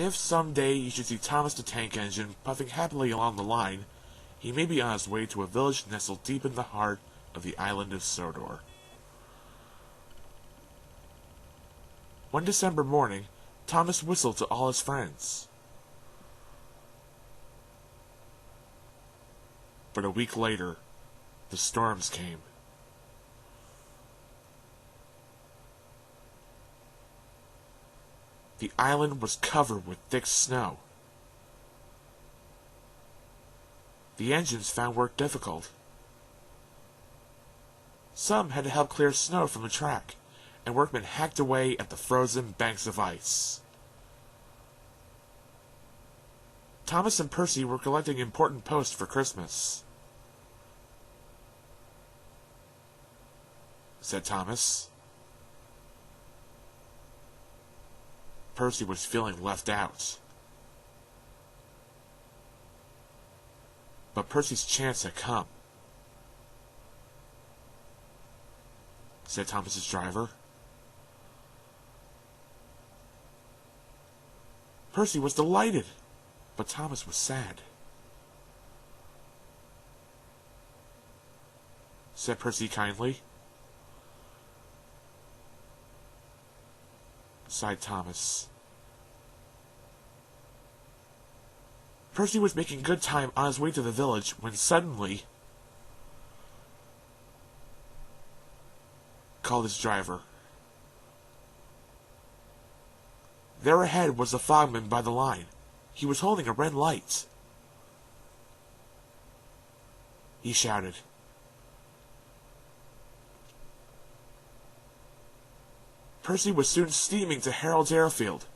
If someday you should see Thomas the Tank Engine puffing happily along the line, he may be on his way to a village nestled deep in the heart of the island of Sodor. One December morning, Thomas whistled to all his friends. But a week later, the storms came. The island was covered with thick snow. The engines found work difficult. Some had to help clear snow from the track, and workmen hacked away at the frozen banks of ice. Thomas and Percy were collecting important posts for Christmas. Said Thomas. Percy was feeling left out. But Percy's chance had come. Said Thomas's driver. Percy was delighted, but Thomas was sad. Said Percy kindly. Sighed Thomas. Percy was making good time on his way to the village when suddenly called his driver. There ahead was the fogman by the line. He was holding a red light. He shouted. Percy was soon steaming to Harold's airfield.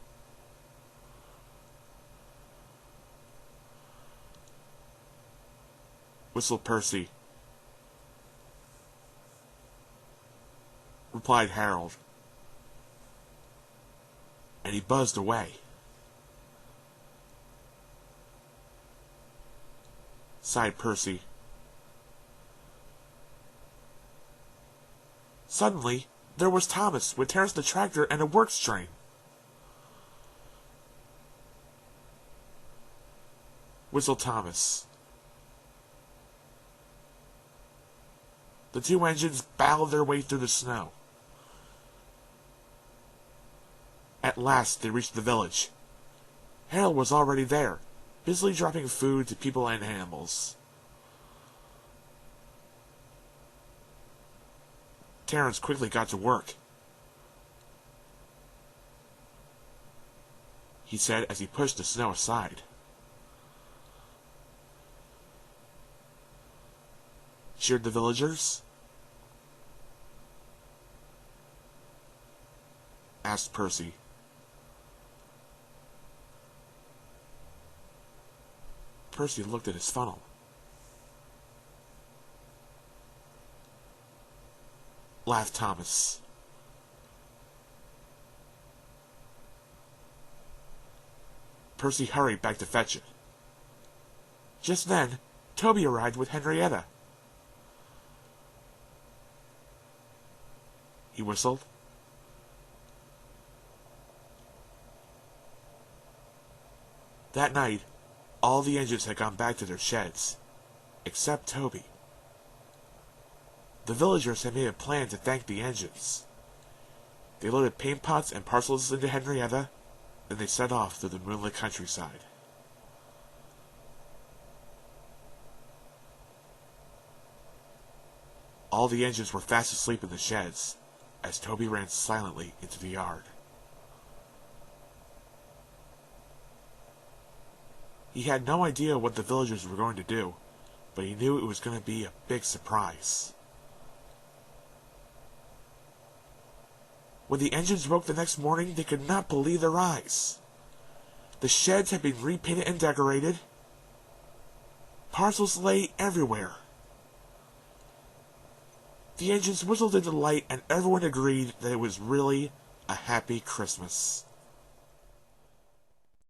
Whistled Percy. Replied Harold. And he buzzed away. Sighed Percy. Suddenly, there was Thomas with Terence the tractor and a works train. Whistled Thomas. The two engines battled their way through the snow. At last they reached the village. Harold was already there, busily dropping food to people and animals. Terence quickly got to work. He said as he pushed the snow aside. Cheered the villagers? Asked Percy. Percy looked at his funnel. Laughed Thomas. Percy hurried back to fetch it. Just then, Toby arrived with Henrietta. He whistled. That night, all the engines had gone back to their sheds, except Toby. The villagers had made a plan to thank the engines. They loaded paint pots and parcels into Henrietta, then they set off through the moonlit countryside. All the engines were fast asleep in the sheds, as Toby ran silently into the yard. He had no idea what the villagers were going to do, but he knew it was going to be a big surprise. When the engines woke the next morning, they could not believe their eyes. The sheds had been repainted and decorated. Parcels lay everywhere. The engines whistled into light, and everyone agreed that it was really a happy Christmas.